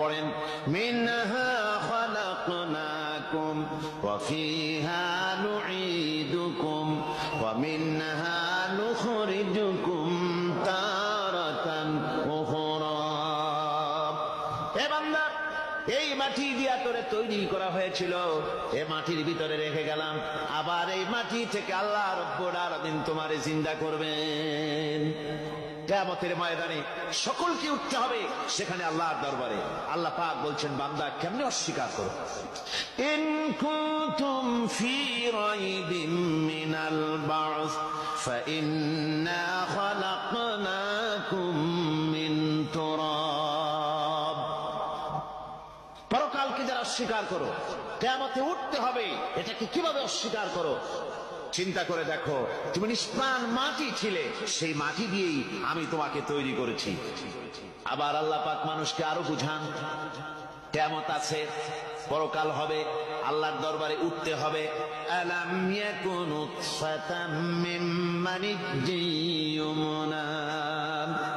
পড়েন, মিনহা খালাকনাকুম ওয়া ফিহা নুঈদুকুম ওয়া মিনহা নুখরিজুকুম তারাতান উখরা। হে বান্দা, এই মাটি দিয়া তোরে তৈরি করা হয়েছিল, এই মাটির ভিতরে রেখে গেলাম, আবার এই মাটি থেকে আল্লাহ রব্বুল আলামিন তোমারে জিন্দা করবেন। কিয়ামতের ময়দানে সকলকে উঠতে হবে সেখানে আল্লাহর দরবারে। আল্লাহ পাক বলছেন, বান্দা কেমনে অস্বীকার করো? ইন কুনতুম ফি রাইবিম মিনাল বা'স ফাইন্না খালাকনাকুম মিন তুরাব। পরকালকে যারা অস্বীকার করো, কিয়ামতে উঠতে হবে, এটাকে কিভাবে অস্বীকার করো? চিন্তা করে দেখো, তুমি নিষ্প্রাণ মাটি ছিলে, সেই মাটি দিয়েই আমি তোমাকে তৈরি করেছি। আবার আল্লাহ পাক মানুষকে আরো বুঝান, কিয়ামত আছে, পরকাল হবে, আল্লাহর দরবারে উঠতে হবে। আলাম ইয়াকুন নুতফাতাম মিন মানিয়্যিন ইউমনা।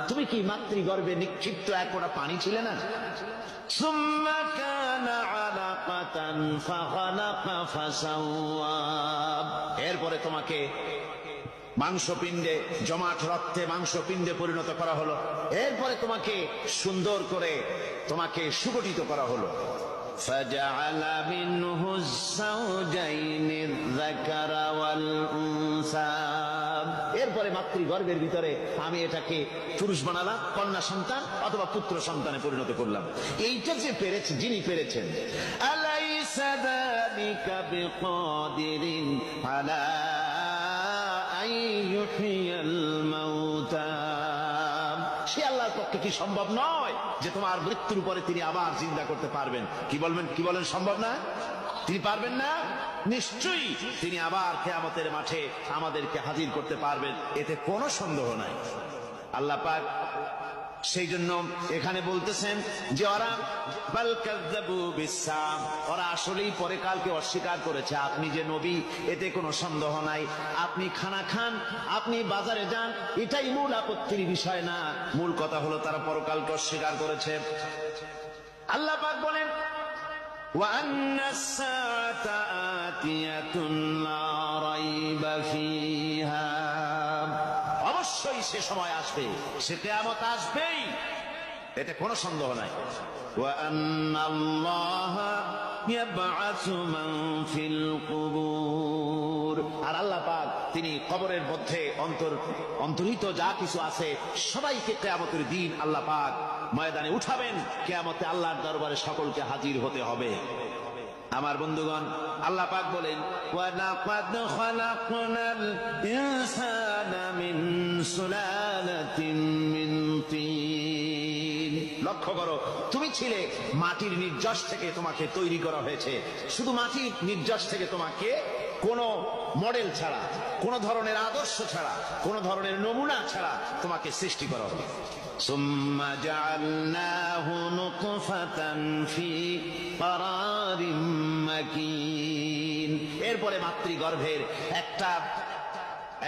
তুমি কি মাতৃগর্ভে নিক্ষিপ্ত এক ফোঁটা পানি ছিলে না? সুম্মা কানা আলাকাতান ফাখালাকা ফাসাওয়া। এরপরে তোমাকে মাংসপিণ্ডে, জমাট রক্তে মাংসপিণ্ডে পরিণত করা হলো। এরপরে তোমাকে সুন্দর করে তোমাকে সুগঠিত করা হলো। ফাজআলা মিনহু যাওজাইনি যাকারা ওয়াল উনসা। এরপরে মাতৃগর্ভের ভিতরে আমি এটাকে পুরুষ বানালাম, কন্যা সন্তান অথবা পুত্র সন্তানে পরিণত করলাম। এইটা যে পেরেছে, যিনি পেরেছেন, আলাইসা যালিকা বিকাদিরিন আলা আইয়ুহিয়াল মাউতা। সে আল্লাহর পক্ষে কি সম্ভব নয় যে তোমার মৃত্যুর পরে তিনি আবার জিন্দা করতে পারবেন? কি বলেন সম্ভব না? তিনি পারবেন না? নিশ্চয়ই তিনি আবার কিয়ামতের মাঠে আমাদেরকে হাজির করতে পারবেন, এতে কোনো সন্দেহ নাই। আল্লাহ পাক সেই জন্য এখানে বলতেছেন যে ওরা বাল কাযযাবু বিসসাম, ওরা আসলেই পরে কালকে অস্বীকার করেছে। আপনি যে নবী, এতে কোনো সন্দেহ নাই। আপনি খানা খান, আপনি বাজারে যান, এটাই মূল আপত্তির বিষয় না। মূল কথা হলো তারা পরকালকে অস্বীকার করেছে। আল্লাহ পাক বলেন, ওয়া আন্নাস সাআতা আতিয়াতুন লা রাইবা ফিহা। অবশ্যই সে সময় আসবে, সে কিয়ামত আসবেই, এতে কোনো সন্দেহ নাই। ওয়া আন্নাল্লাহা ইয়াবআসু মান ফিল কুবুর। আর আল্লাহ পাক তিনি কবরের মধ্যে অন্তর্হিত যা কিছু আছে সবাইকে কিয়ামতের দিন আল্লাহ পাক ময়দানে উঠাবেন। কিয়ামতে আল্লাহর দরবারে সকলকে হাজির হতে হবে। আমার বন্ধুগণ, আল্লাহ পাক বলেন, ওয়া লাকাদ খালাকনাল ইনসানা মিন সুলালাতিন মিন তিন। লক্ষ্য করো, তুমি ছিলে মাটির নির্যাস থেকে তোমাকে তৈরি করা হয়েছে। শুধু মাটির নির্যাস থেকে তোমাকে কোনো মডেল ছাড়া, কোনো ধরনের আদর্শ ছাড়া, কোনো ধরনের নমুনা ছাড়া তোমাকে সৃষ্টি করা হবে। সুম্মা জাআলনাহু নুতফাতান ফি ক্বারারিম মাকিন। এরপরে মাতৃগর্ভের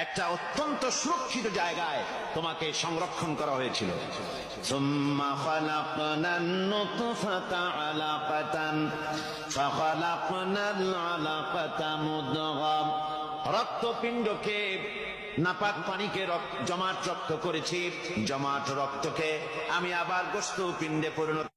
একটা অত্যন্ত সুরক্ষিত জায়গায় তোমাকে সংরক্ষণ করা হয়েছিল। সুম্মা খালাকনান নুতফাতা আলাকাতান ফাখালাকনাল আলাকাতা মুদগা। রক্তপিণ্ডকে, নাপাক পানিকে জমাট রক্ত করেছি, জমাট রক্তকে আমি আবার গোশত পিণ্ডে পরিণত